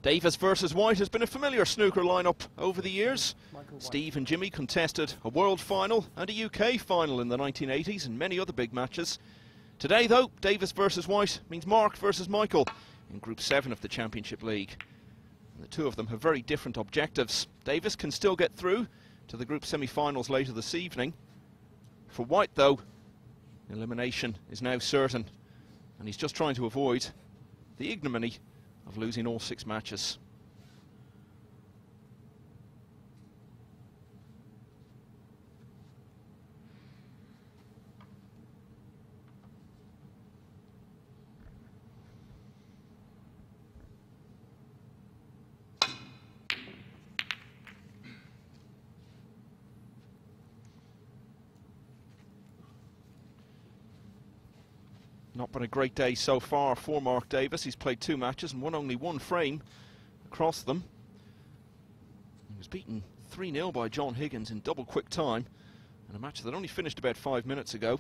Davis versus White has been a familiar snooker lineup over the years. Steve and Jimmy contested a world final and a UK final in the 1980s and many other big matches. Today though, Davis versus White means Mark versus Michael in Group 7 of the Championship League. And the two of them have very different objectives. Davis can still get through to the group semi-finals later this evening. For White though, elimination is now certain, and he's just trying to avoid the ignominy of losing all 6 matches. Not been a great day so far for Mark Davis. He's played 2 matches and won only 1 frame across them. He was beaten 3-0 by John Higgins in double quick time in a match that only finished about 5 minutes ago.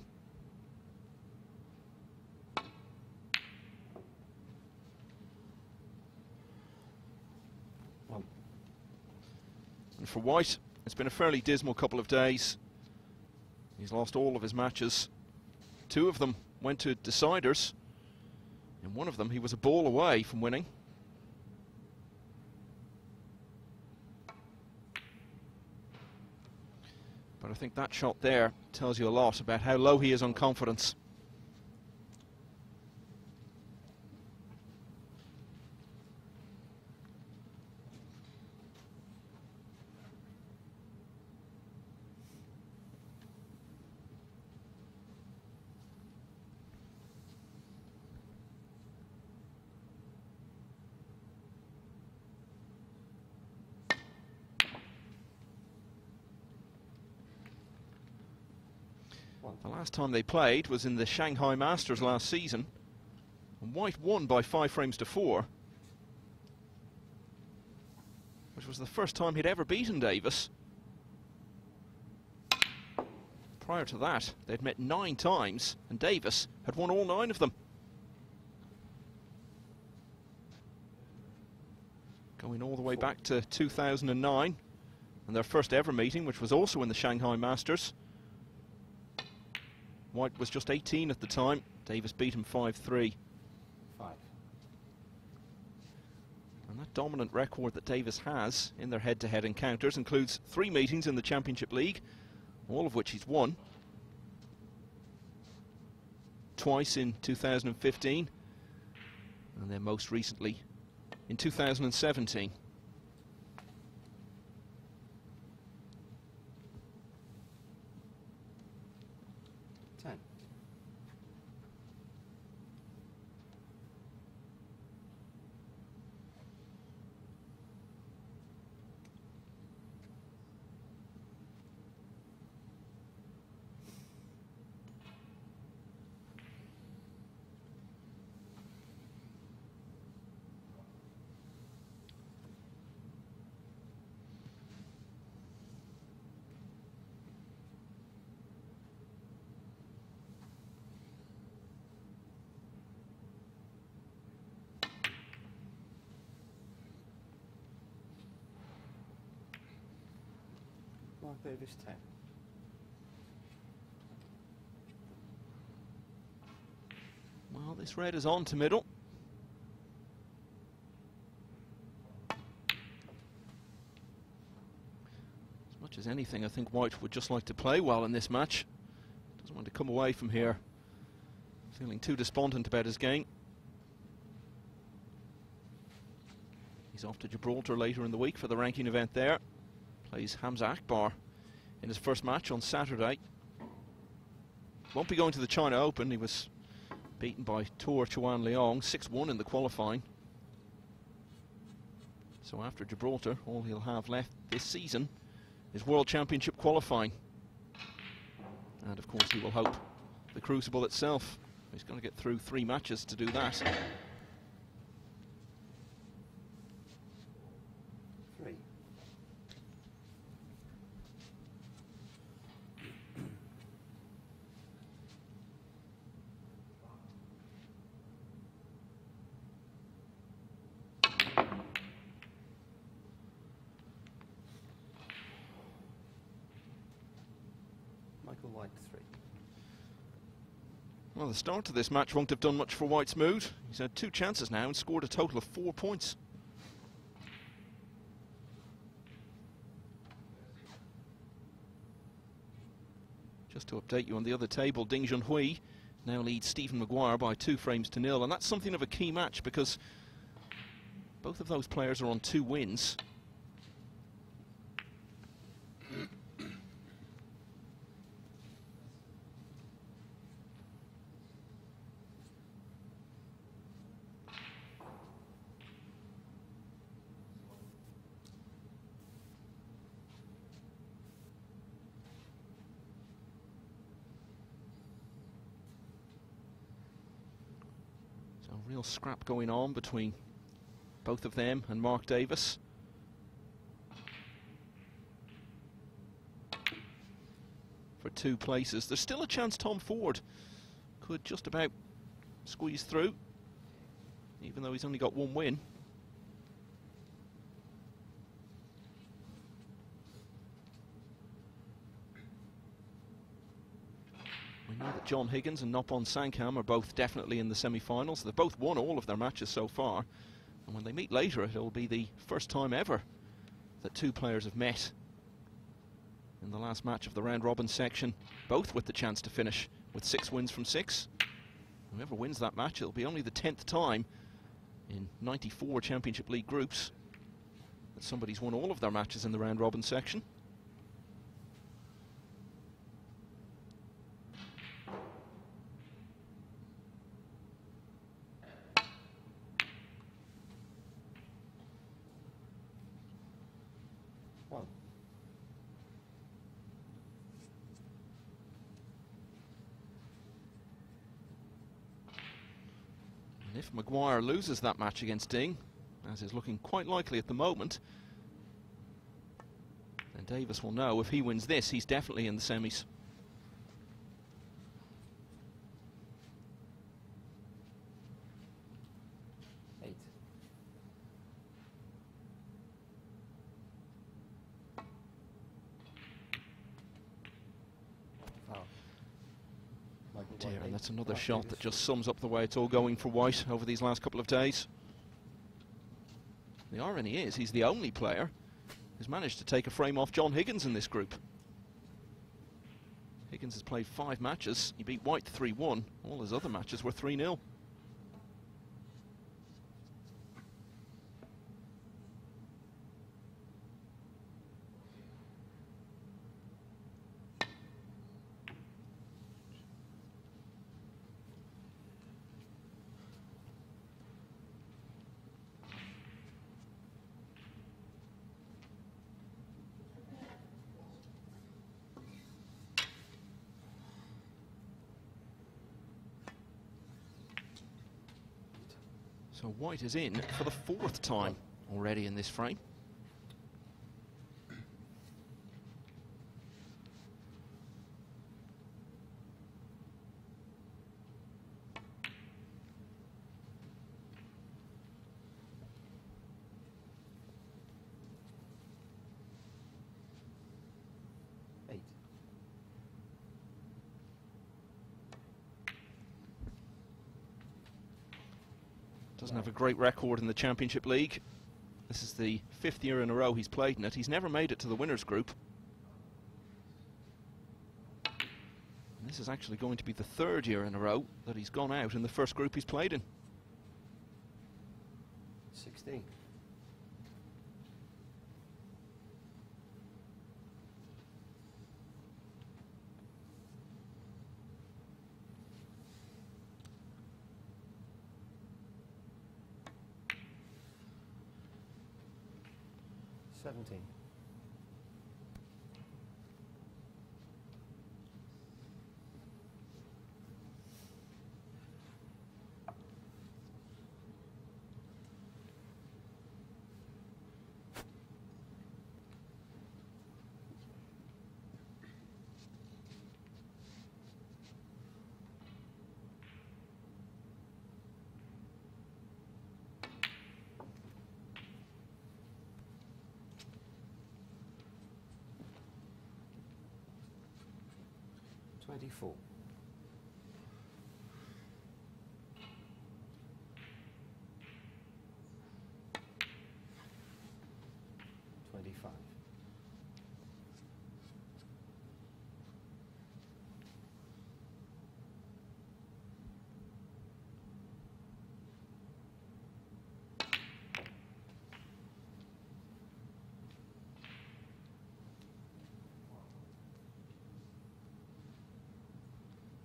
And for White, it's been a fairly dismal couple of days. He's lost all of his matches. 2 of them went to deciders. In one of them, he was a ball away from winning. But I think that shot there tells you a lot about how low he is on confidence. The last time they played was in the Shanghai Masters last season, and White won by 5 frames to 4, which was the first time he'd ever beaten Davis. Prior to that, they'd met 9 times, and Davis had won all 9 of them. Going all the way back to 2009, and their first ever meeting, which was also in the Shanghai Masters. White was just 18 at the time. Davis beat him 5-3. And that dominant record that Davis has in their head-to-head encounters includes 3 meetings in the Championship League, all of which he's won. Twice in 2015, and then most recently in 2017. Mark Davis 10. Well, this red is on to middle. As much as anything, I think White would just like to play well in this match. Doesn't want to come away from here feeling too despondent about his game. He's off to Gibraltar later in the week for the ranking event there. Plays Hamza Akbar in his first match on Saturday. Won't be going to the China Open. He was beaten by Tour Chuan Leong 6-1 in the qualifying. So after Gibraltar, all he'll have left this season is World Championship qualifying. And of course he will hope the Crucible itself. He's going to get through 3 matches to do that. 3. White 3. Well, the start of this match won't have done much for White's mood. He's had 2 chances now and scored a total of 4 points. Just to update you on the other table, Ding Junhui now leads Stephen Maguire by 2 frames to 0, and that's something of a key match because both of those players are on 2 wins. Real scrap going on between both of them and Mark Davis. For 2 places. There's still a chance Tom Ford could just about squeeze through, even though he's only got 1 win. We know that John Higgins and Noppon Sankam are both definitely in the semi-finals. They've both won all of their matches so far. And when they meet later, it'll be the first time ever that 2 players have met in the last match of the round-robin section, both with the chance to finish with 6 wins from 6. Whoever wins that match, it'll be only the 10th time in 94 Championship League groups that somebody's won all of their matches in the round-robin section. And if Maguire loses that match against Ding, as is looking quite likely at the moment, then Davis will know if he wins this, he's definitely in the semis. Dear, and that's another shot that just sums up the way it's all going for White over these last couple of days. The irony is, he's the only player who's managed to take a frame off John Higgins in this group. Higgins has played 5 matches. He beat White 3-1. All his other matches were 3-0. So White is in for the 4th time already in this frame. Doesn't have a great record in the Championship League. This is the 5th year in a row he's played in it. He's never made it to the winners group. And this is actually going to be the 3rd year in a row that he's gone out in the first group he's played in. 16. 24. 25.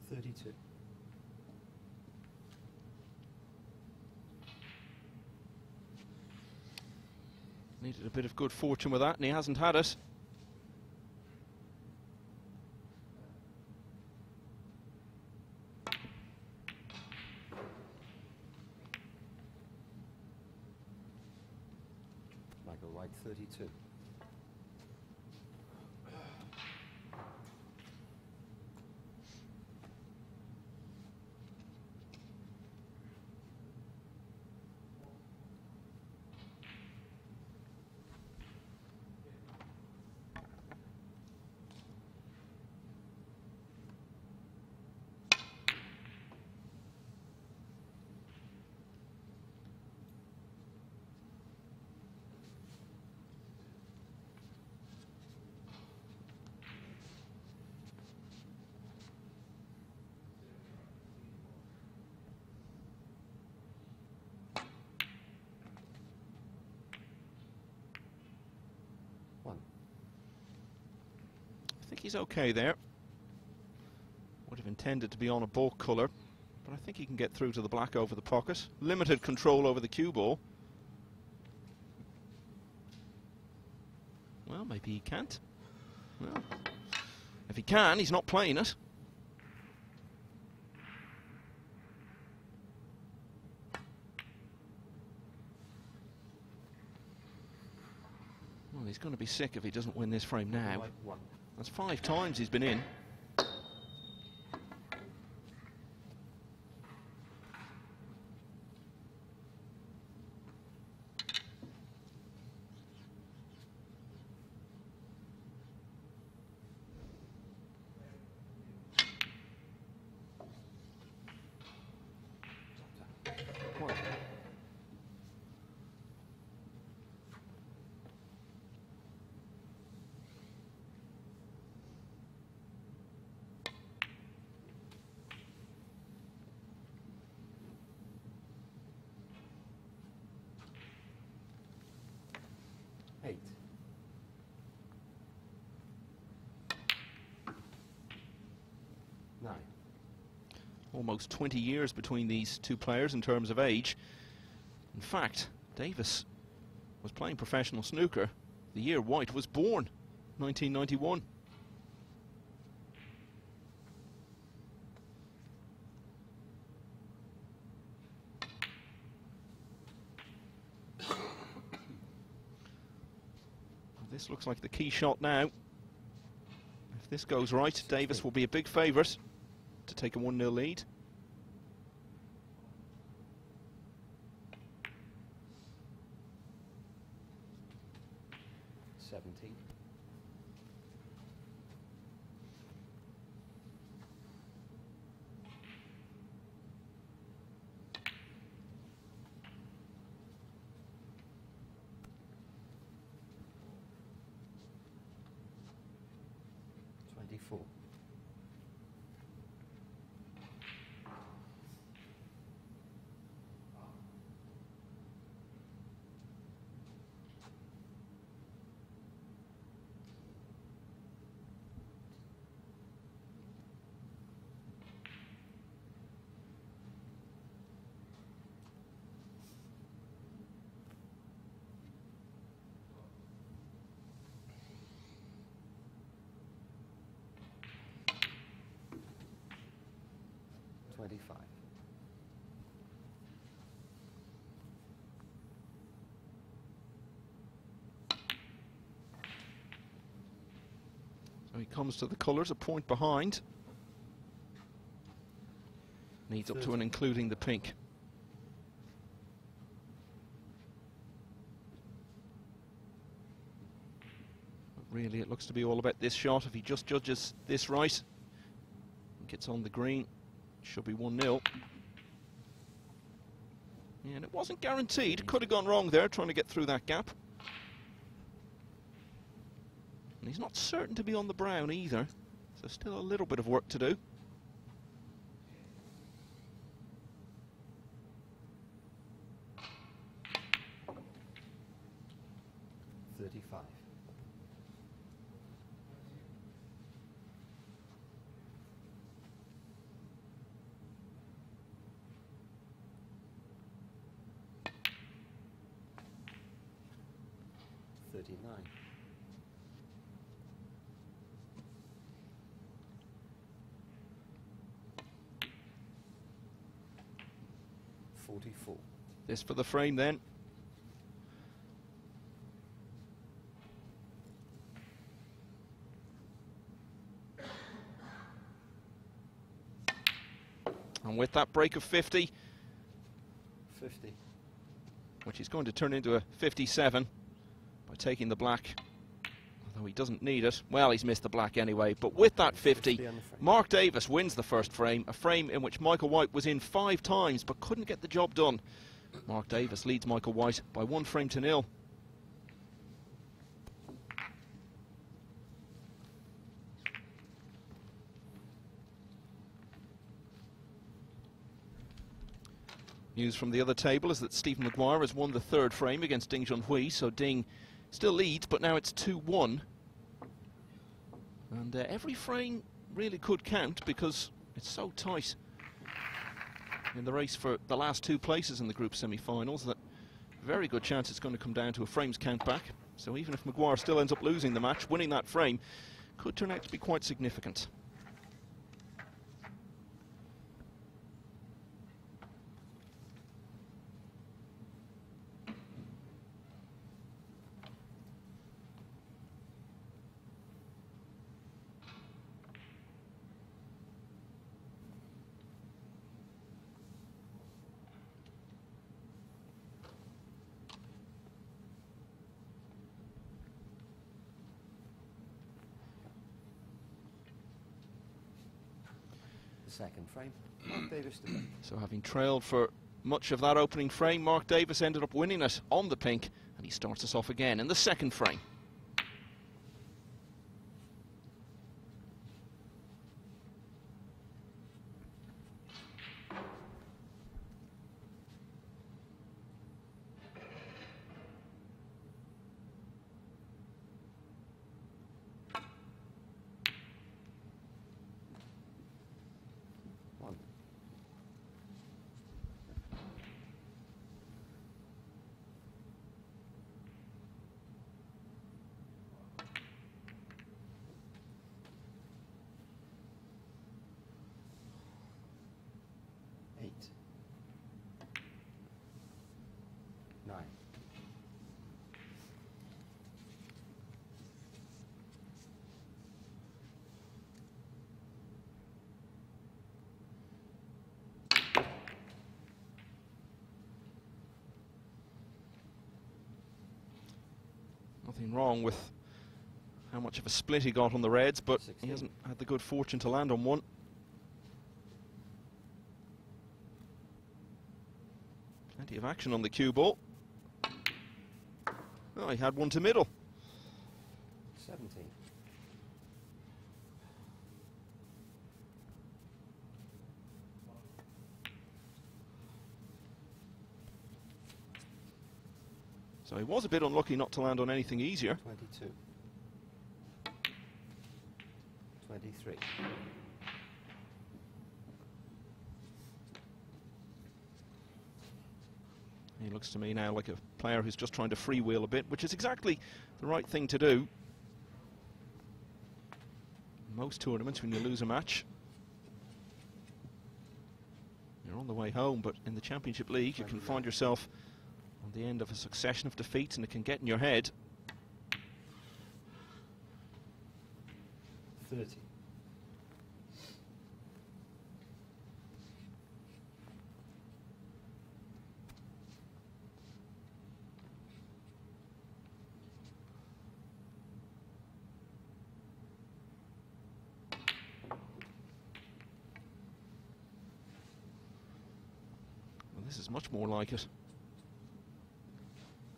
32. Needed a bit of good fortune with that, and he hasn't had it. Michael White, 32. 1. I think he's okay there. Would have intended to be on a bulk colour, but I think he can get through to the black over the pocket. Limited control over the cue ball. Well, maybe he can't. Well, if he can, he's not playing it. Well, he's going to be sick if he doesn't win this frame now. White, 1. That's 5 times he's been in. One. 8. 9. Almost 20 years between these two players in terms of age. In fact, Davis was playing professional snooker the year White was born, 1991. This looks like the key shot now. If this goes right, Davis will be a big favourite to take a 1-0 lead. Seventeen. 24. 25. So he comes to the colours, a point behind. Needs up to and including the pink. But really, it looks to be all about this shot. If he just judges this right, think it's on the green. Should be 1-0. And it wasn't guaranteed. Could have gone wrong there, trying to get through that gap. And he's not certain to be on the brown either. So still a little bit of work to do. This for the frame then. And with that break of 50, which is going to turn into a 57 by taking the black, although he doesn't need it. Well, he's missed the black anyway, but with that 50, Mark Davis wins the first frame, a frame in which Michael White was in 5 times but couldn't get the job done. Mark Davis leads Michael White by 1 frame to 0. News from the other table is that Stephen Maguire has won the 3rd frame against Ding Junhui, so Ding still leads, but now it's 2-1. And every frame really could count because it's so tight in the race for the last 2 places in the group semi-finals that very good chance it's going to come down to a frames count back. So even if Maguire still ends up losing the match, winning that frame could turn out to be quite significant. Second frame, Mark Davis to win. So having trailed for much of that opening frame, Mark Davis ended up winning it on the pink, and he starts us off again in the second frame. Nothing wrong with how much of a split he got on the reds, but 16. He hasn't had the good fortune to land on one. Plenty of action on the cue ball. Oh, he had one to middle. 17. So he was a bit unlucky not to land on anything easier. 22. 23. He looks to me now like a player who's just trying to freewheel a bit, which is exactly the right thing to do. In most tournaments, when you lose a match, you're on the way home, but in the Championship League, you can find yourself on the end of a succession of defeats, and it can get in your head. 30. This is much more like it.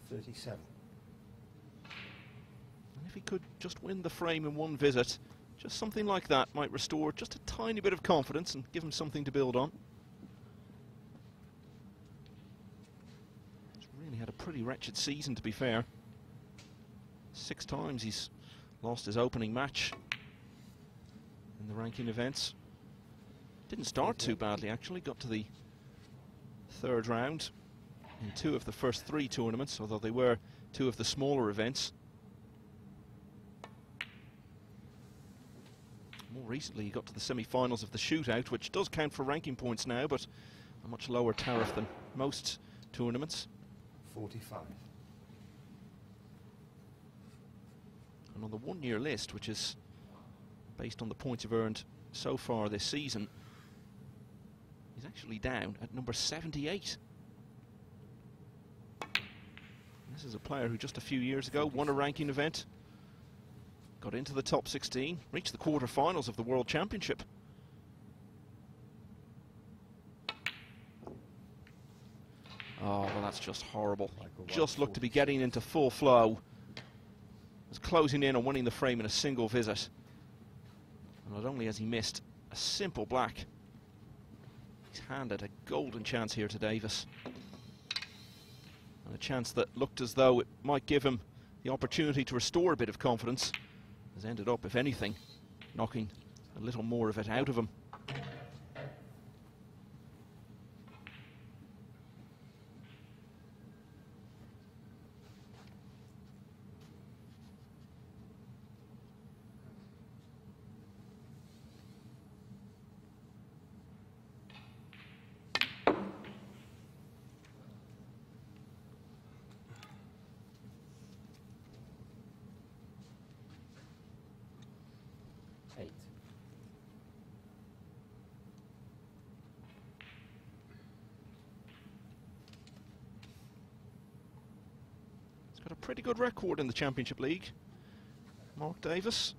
37. And if he could just win the frame in one visit, just something like that might restore just a tiny bit of confidence and give him something to build on. He's really had a pretty wretched season, to be fair. 6 times he's lost his opening match in the ranking events. Didn't start too badly, actually. Got to the 3rd round in 2 of the first 3 tournaments, although they were 2 of the smaller events. More recently he got to the semi-finals of the shootout, which does count for ranking points now, but a much lower tariff than most tournaments. 45. And on the one-year list, which is based on the points you've earned so far this season, he's actually down at number 78. This is a player who just a few years ago won a ranking event, got into the top 16, reached the quarter-finals of the World Championship. Oh, well, that's just horrible. Just looked to be getting into full flow. Was closing in on winning the frame in a single visit. And not only has he missed a simple black, he's handed a golden chance here to Davis. And a chance that looked as though it might give him the opportunity to restore a bit of confidence has ended up, if anything, knocking a little more of it out of him. Got a pretty good record in the Championship League. Mark Davis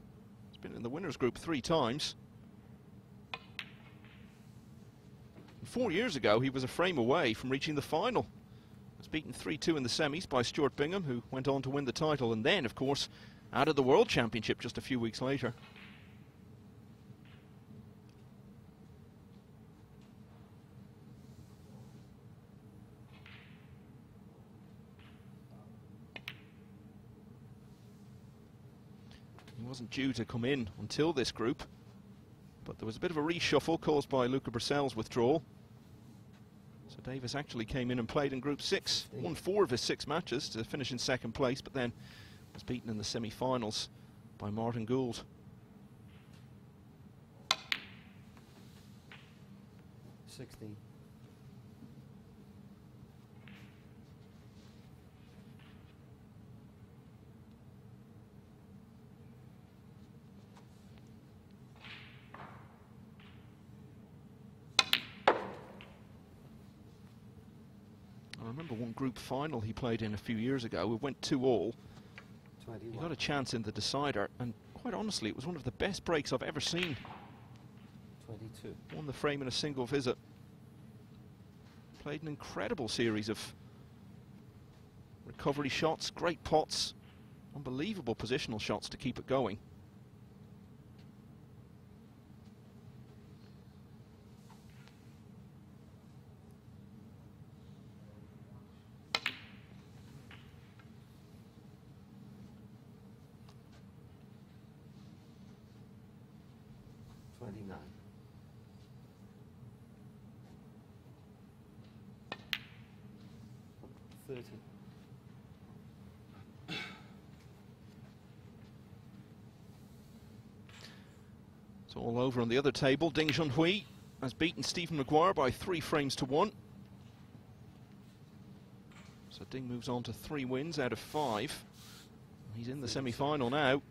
has been in the winners group 3 times. 4 years ago he was a frame away from reaching the final. He was beaten 3-2 in the semis by Stuart Bingham, who went on to win the title, and then of course added the World Championship just a few weeks later. He wasn't due to come in until this group, but there was a bit of a reshuffle caused by Luca Brissell's withdrawal. So Davis actually came in and played in Group 6, won 4 of his 6 matches to finish in 2nd place, but then was beaten in the semi-finals by Martin Gould. 16. I remember one group final he played in a few years ago. It went 2-all. He got a chance in the decider, and quite honestly, it was one of the best breaks I've ever seen. 22. Won the frame in a single visit. Played an incredible series of recovery shots, great pots, unbelievable positional shots to keep it going. It's all over on the other table. Ding Junhui has beaten Stephen Maguire by 3 frames to 1. So Ding moves on to 3 wins out of 5. He's in the semi-final now.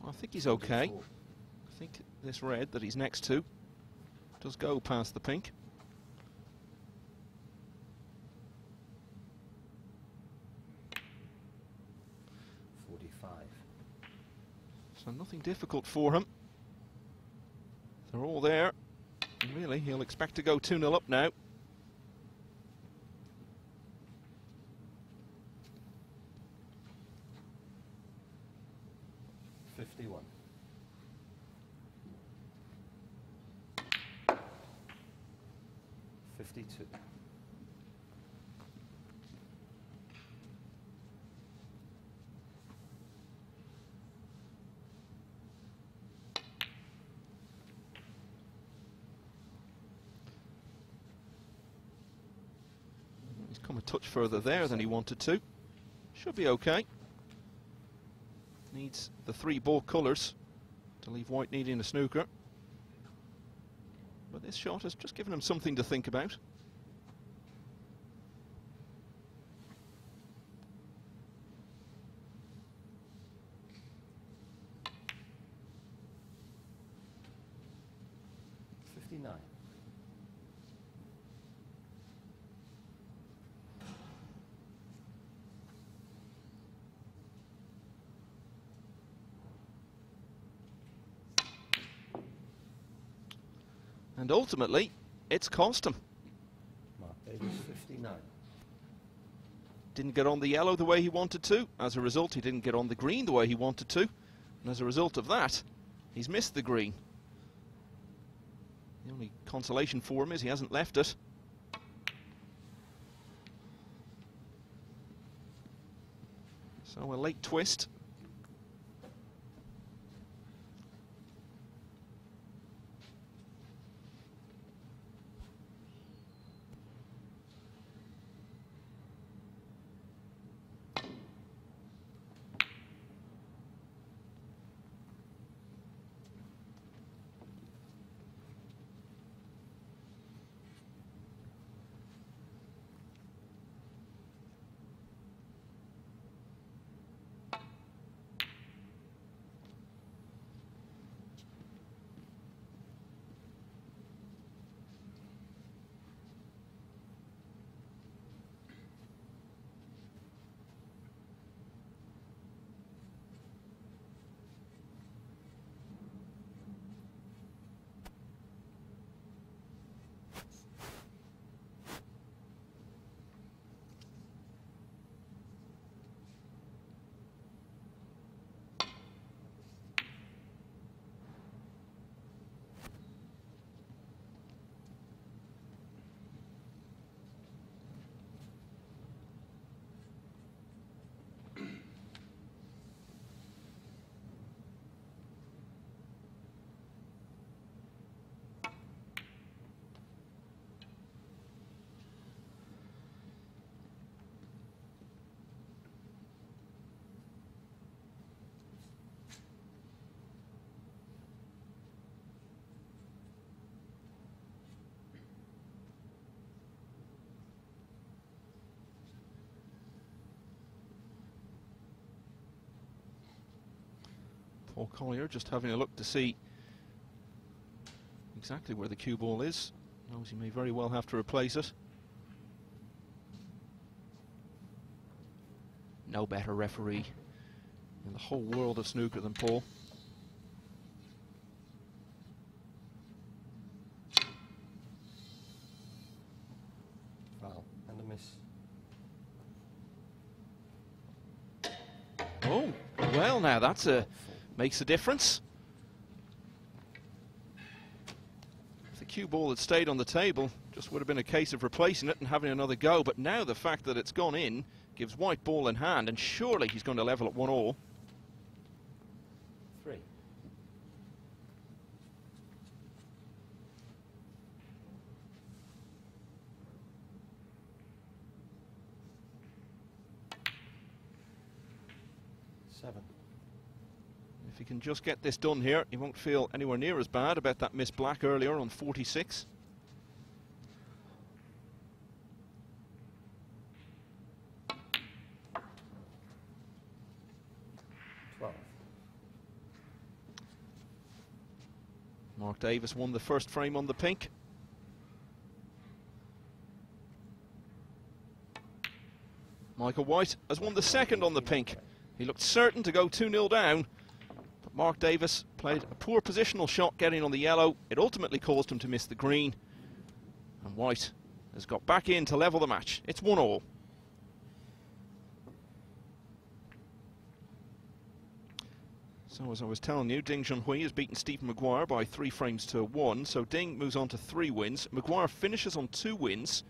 I think he's okay. 24. I think this red that he's next to does go past the pink. So nothing difficult for him. They're all there. And really, he'll expect to go 2-0 up now. $51. $52. He's come a touch further there than he wanted to. Should be okay. Needs the 3 ball colours to leave white needing a snooker. But this shot has just given him something to think about. $59. And ultimately, it's cost him. Mark Davis, 59. Didn't get on the yellow the way he wanted to. As a result, he didn't get on the green the way he wanted to. And as a result of that, he's missed the green. The only consolation for him is he hasn't left it. So a late twist. Paul Collier just having a look to see exactly where the cue ball is. Knows he may very well have to replace it. No better referee in the whole world of snooker than Paul. Foul and a miss. Oh, well now that's makes a difference. If the cue ball had stayed on the table, just would have been a case of replacing it and having another go. But now the fact that it's gone in gives white ball in hand, and surely he's going to level at 1-1. 3. Seven. If he can just get this done here, he won't feel anywhere near as bad about that miss black earlier on 46. Mark Davis won the first frame on the pink. Michael White has won the second on the pink. He looked certain to go 2-0 down, but Mark Davis played a poor positional shot getting on the yellow. It ultimately caused him to miss the green, and White has got back in to level the match. It's 1-1. So as I was telling you, Ding Junhui has beaten Stephen Maguire by 3 frames to 1, so Ding moves on to 3 wins. Maguire finishes on 2 wins,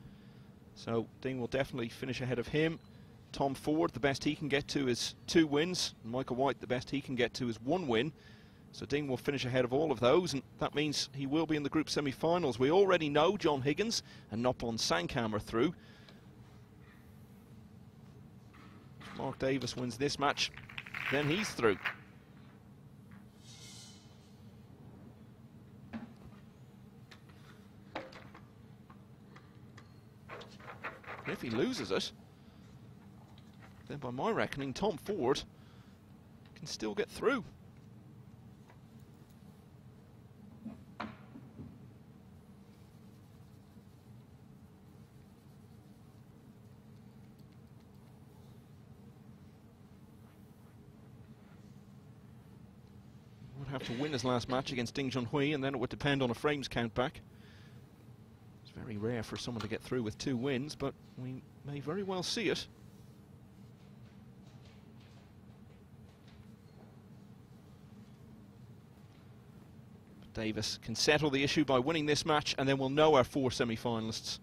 so Ding will definitely finish ahead of him. Tom Ford, the best he can get to is 2 wins. And Michael White, the best he can get to is 1 win. So Ding will finish ahead of all of those, and that means he will be in the group semi-finals. We already know John Higgins and Noppon Sankam are through. If Mark Davis wins this match, then he's through. If he loses it, then by my reckoning, Tom Ford can still get through. Would have to win his last match against Ding Junhui, and then it would depend on a frames count back. It's very rare for someone to get through with 2 wins, but we may very well see it. Davis can settle the issue by winning this match, and then we'll know our 4 semi-finalists.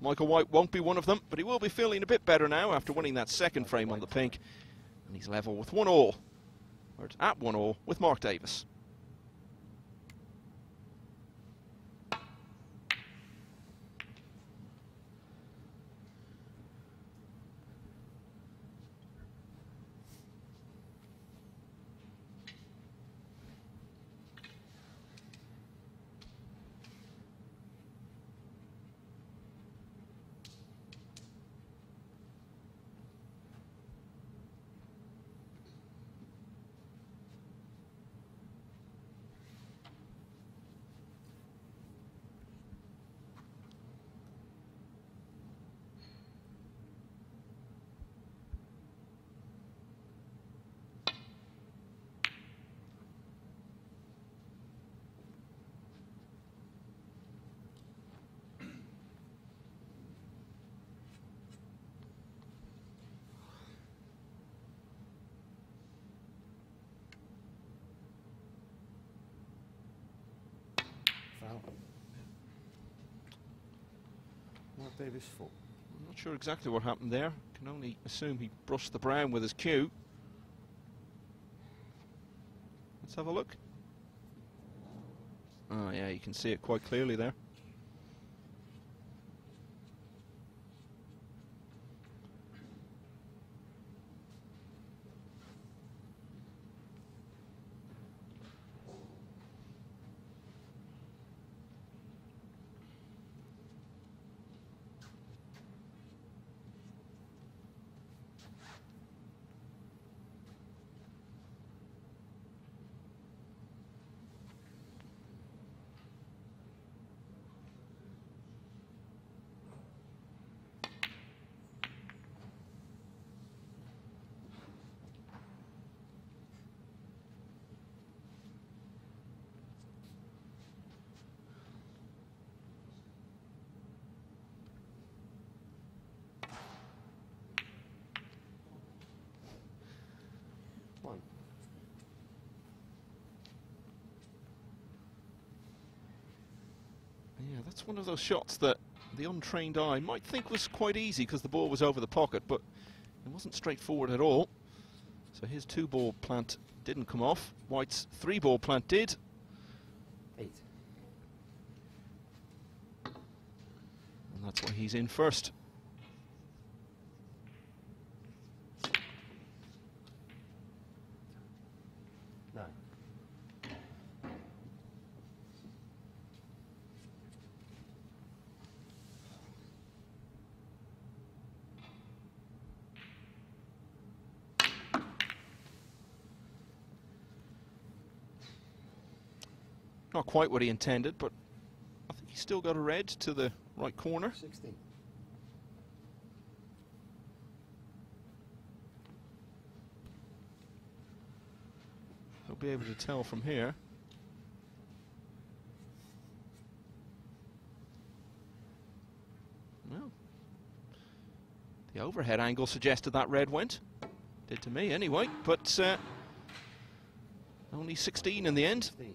Michael White won't be one of them, but he will be feeling a bit better now after winning that second frame on the pink. And he's level with 1-1, or it's at 1-1 with Mark Davis. Foul. Mark Davis full. I'm not sure exactly what happened there. Can only assume he brushed the brown with his cue. Let's have a look. Oh yeah, you can see it quite clearly there. One. Yeah, that's one of those shots that the untrained eye might think was quite easy because the ball was over the pocket, but it wasn't straightforward at all. So his 2-ball plant didn't come off. White's 3-ball plant did. 8. And that's why he's in first. Not quite what he intended, but I think he's still got a red to the right corner. 16. He'll be able to tell from here. Well, the overhead angle suggested that red went. Did to me anyway, but only 16 in the end. 16.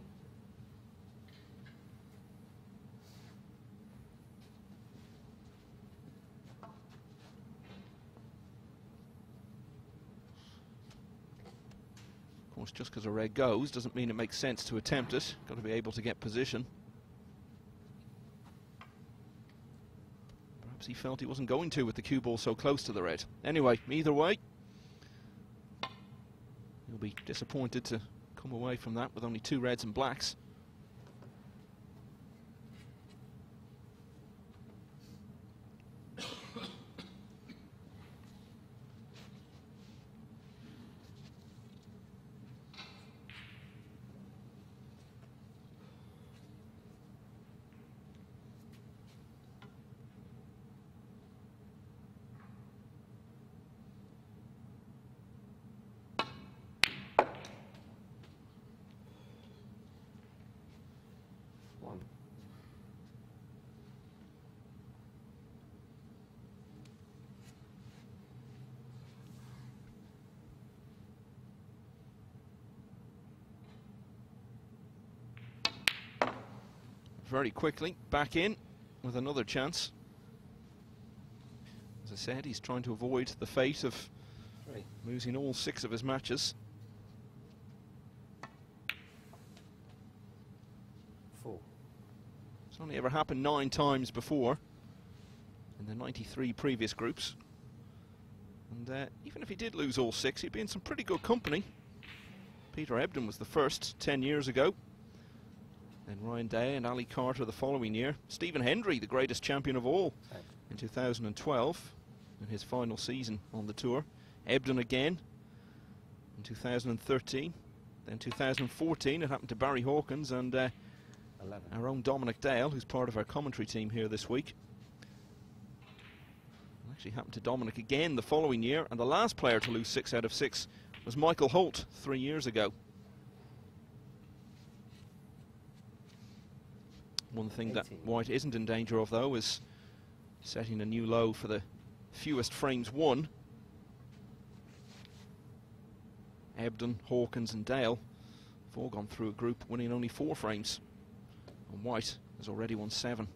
Of course, just because a red goes doesn't mean it makes sense to attempt it. Got to be able to get position. Perhaps he felt he wasn't going to with the cue ball so close to the red. Anyway, either way, he'll be disappointed to come away from that with only 2 reds and blacks. Very quickly back in with another chance. As I said, he's trying to avoid the fate of losing all 6 of his matches. 4. It's only ever happened 9 times before in the 93 previous groups. And even if he did lose all 6, he'd be in some pretty good company. Peter Ebdon was the first 10 years ago. Then Ryan Day and Ali Carter the following year. Stephen Hendry, the greatest champion of all, in 2012, in his final season on the tour. Ebdon again in 2013. Then 2014, it happened to Barry Hawkins and our own Dominic Dale, who's part of our commentary team here this week. It actually happened to Dominic again the following year, and the last player to lose 6 out of 6 was Michael Holt 3 years ago. One thing 18. That White isn't in danger of, though, is setting a new low for the fewest frames won. Ebdon, Hawkins and Dale have all gone through a group winning only 4 frames. And White has already won 7.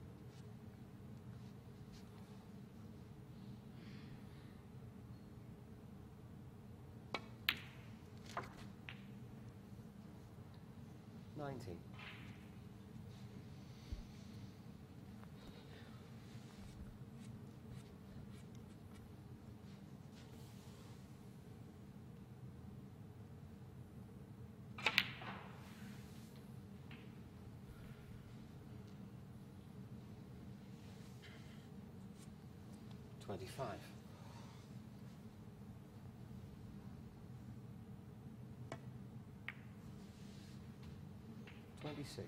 $25. 26.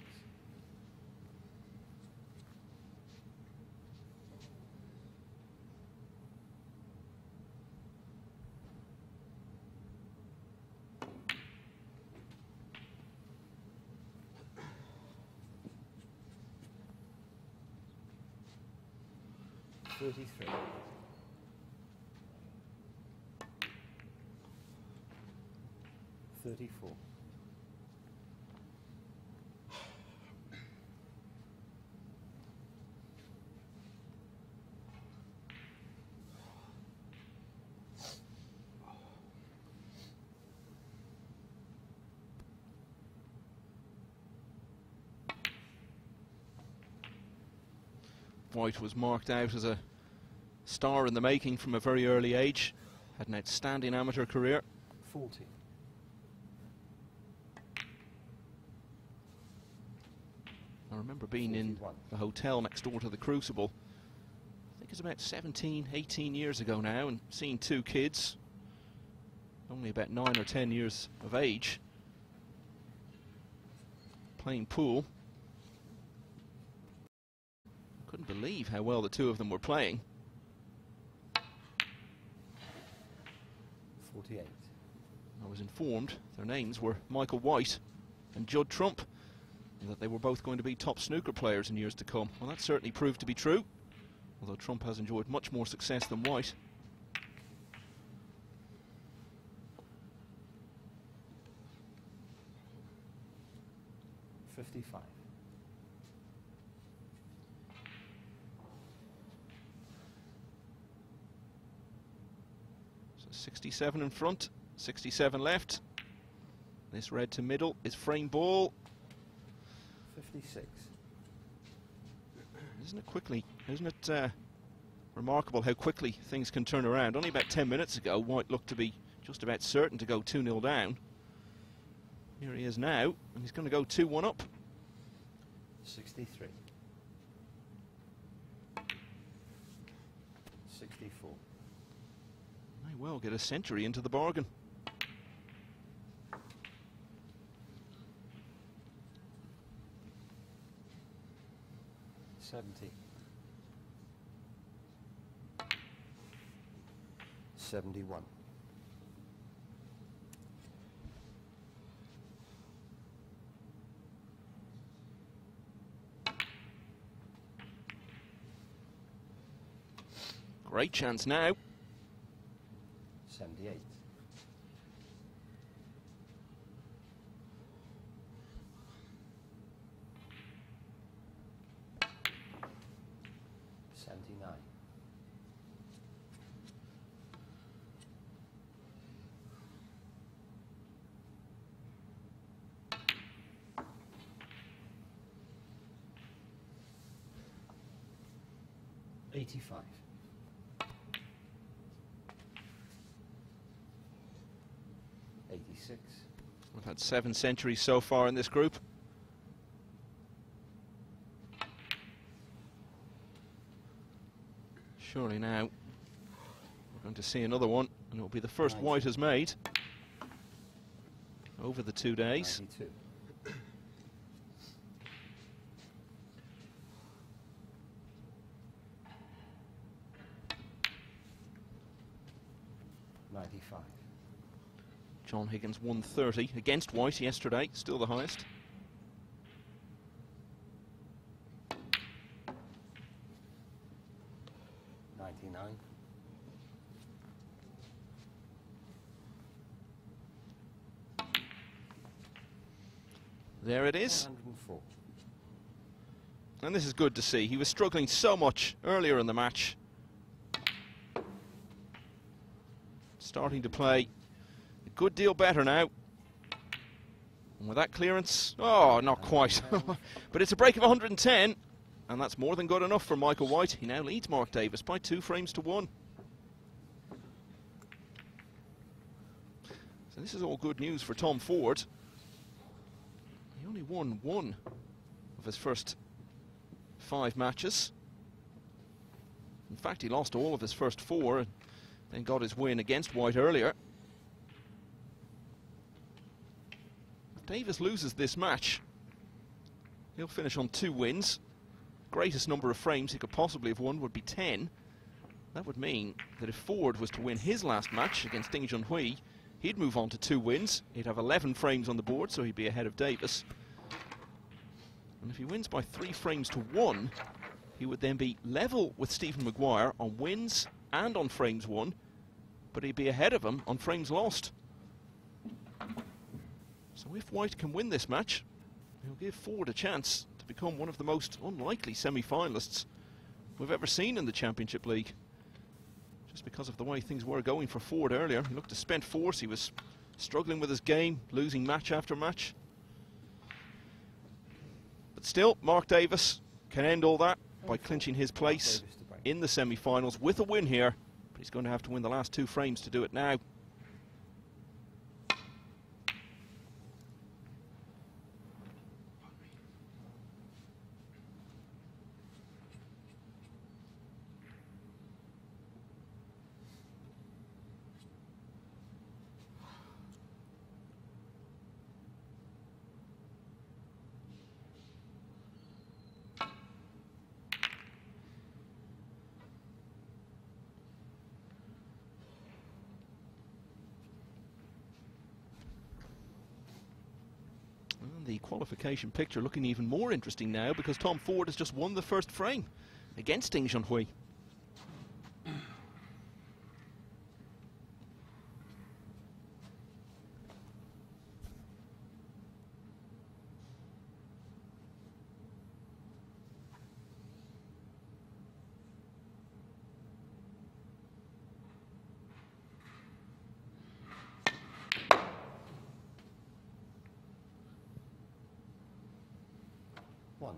33. 34. White was marked out as a star in the making from a very early age. Had an outstanding amateur career. 40. I remember being 41. In the hotel next door to the Crucible. I think it's about 17, 18 years ago now, and seeing 2 kids, only about 9 or 10 years of age, playing pool. Couldn't believe how well the two of them were playing. 48. I was informed their names were Michael White and Judd Trump, and that they were both going to be top snooker players in years to come. Well, that certainly proved to be true, although Trump has enjoyed much more success than White. 55. So 67 in front, 67 left. This red to middle is frame ball. 56. Isn't it remarkable how quickly things can turn around? Only about 10 minutes ago, White looked to be just about certain to go 2-0 down. Here he is now, and he's going to go 2-1 up. 63. 64. May well get a century into the bargain. 70. 71. 'Great chance now. 78. 79. 85. 86. We've had 7 centuries so far in this group. Surely now we're going to see another one, and it will be the first 90. White has made over the 2 days. 92. 95. John Higgins 130 against White yesterday, still the highest. There it is. 104. And this is good to see. He was struggling so much earlier in the match. Starting to play a good deal better now. And with that clearance, oh, not quite. But it's a break of 110, and that's more than good enough for Michael White. He now leads Mark Davis by 2 frames to 1. So this is all good news for Tom Ford. He only won 1 of his first 5 matches. In fact, he lost all of his first 4 and then got his win against White earlier. If Davis loses this match, he'll finish on 2 wins. Greatest number of frames he could possibly have won would be 10. That would mean that if Ford was to win his last match against Ding Junhui, he'd move on to 2 wins. He'd have 11 frames on the board, so he'd be ahead of Davis. And if he wins by 3 frames to 1, he would then be level with Stephen Maguire on wins and on frames won, but he'd be ahead of him on frames lost. So if White can win this match, he'll give Ford a chance to become one of the most unlikely semi-finalists we've ever seen in the Championship League. Just because of the way things were going for Ford earlier. He looked a spent force. He was struggling with his game, losing match after match. But still, Mark Davis can end all that by clinching his place in the semi-finals with a win here. But he's going to have to win the last 2 frames to do it now. the qualification picture looking even more interesting now because Tom Ford has just won the first frame against Ding Junhui. One.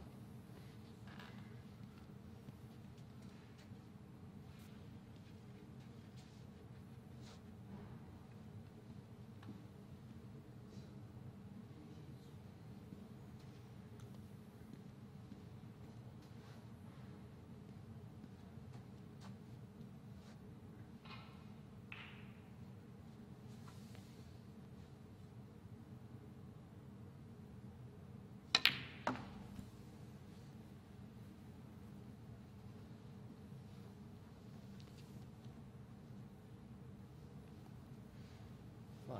Five.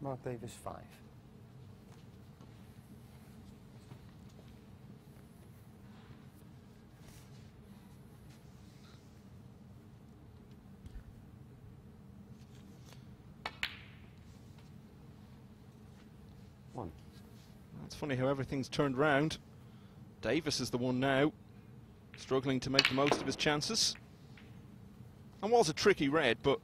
Mark Davis, 5. One. It's funny how everything's turned round. Davis is the one now struggling to make the most of his chances. And was a tricky red, but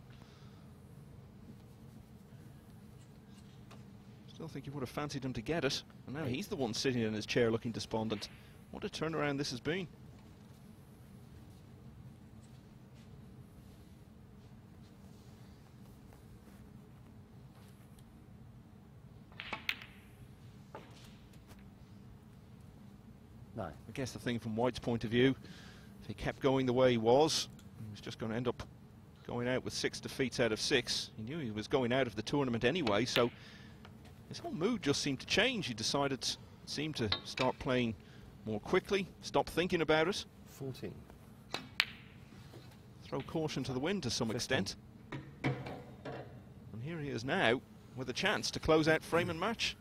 still think you would have fancied him to get it. And now he's the one sitting in his chair looking despondent. What a turnaround this has been. Nine. I guess the thing from White's point of view, if he kept going the way he was just going to end up going out with 6 defeats out of 6. He knew he was going out of the tournament anyway, so his whole mood just seemed to change. He seemed to start playing more quickly, stop thinking about it. 14. Throw caution to the wind to some 15. extent. And here he is now with a chance to close out frame and match.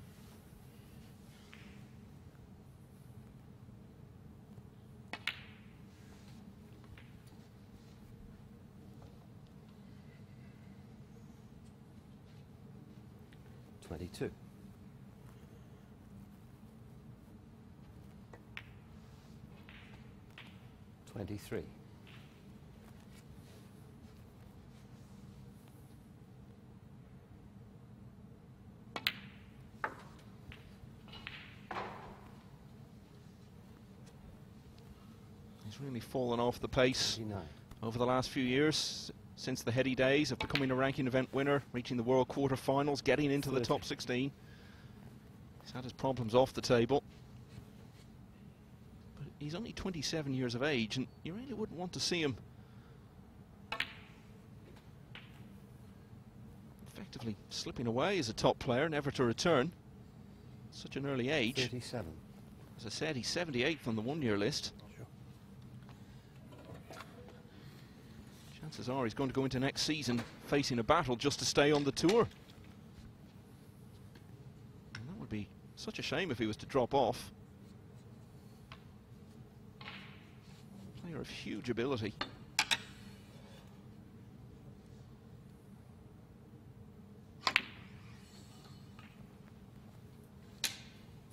Two. 23. He's really fallen off the pace 29. over the last few years, since the heady days of becoming a ranking event winner, reaching the world quarter-finals, getting into the top 16. He's had his problems off the table. But he's only 27 years of age, and you really wouldn't want to see him effectively slipping away as a top player, never to return. Such an early age. 37. As I said, he's 78th on the one-year list. Chances are he's going to go into next season facing a battle just to stay on the tour. And that would be such a shame if he was to drop off. Player of huge ability.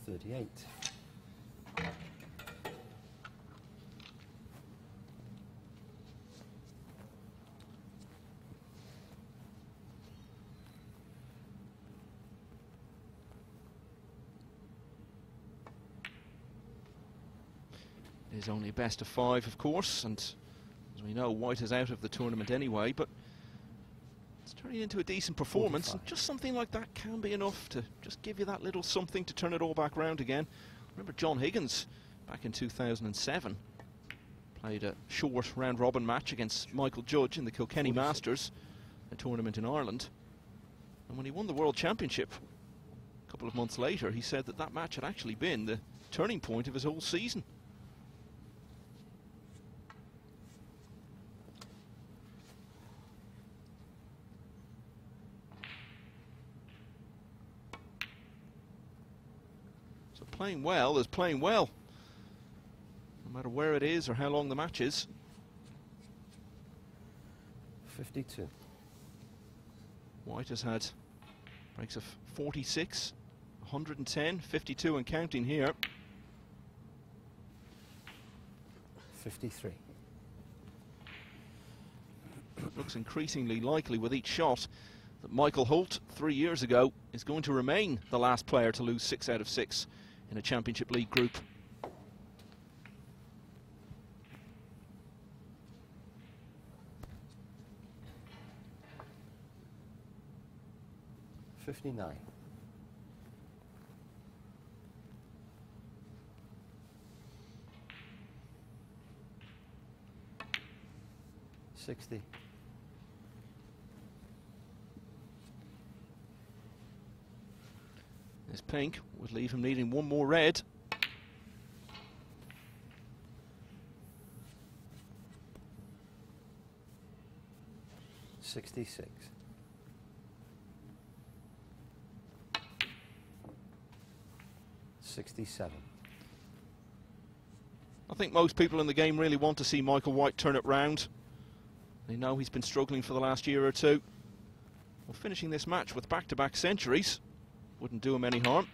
$38. It is only best of 5, of course, and as we know, White is out of the tournament anyway, but it's turning into a decent performance, 45. and just something like that can be enough to just give you that little something to turn it all back round again. Remember John Higgins back in 2007 Played a short round-robin match against Michael Judge in the Kilkenny Masters, a tournament in Ireland. And when he won the World Championship a couple of months later, he said that that match had actually been the turning point of his whole season. So playing well is playing well, no matter where it is or how long the match is. 52. White has had breaks of 46, 110, 52 and counting here. 53. Looks increasingly likely with each shot that Michael Holt 3 years ago is going to remain the last player to lose 6 out of 6 in a Championship League group. $59. 60. This pink would leave him needing one more red. $66. 67. I think most people in the game really want to see Michael White turn it round. They know he's been struggling for the last year or two. Well, finishing this match with back-to-back centuries wouldn't do him any harm.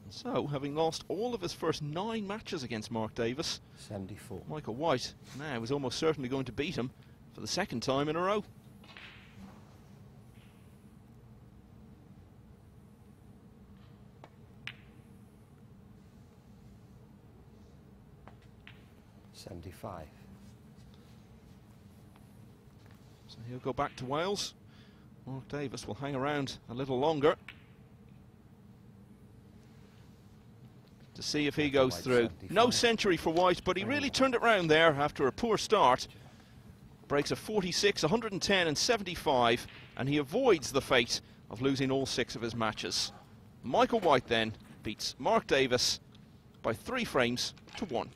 So, having lost all of his first 9 matches against Mark Davis, 74. Michael White now is almost certainly going to beat him for the 2nd time in a row. $75. So he'll go back to Wales. Mark Davis will hang around a little longer to see if he goes through. No century for White, but he really turned it round there after a poor start. Breaks of 46, 110 and 75, and he avoids the fate of losing all 6 of his matches. Michael White then beats Mark Davis by 3 frames to 1.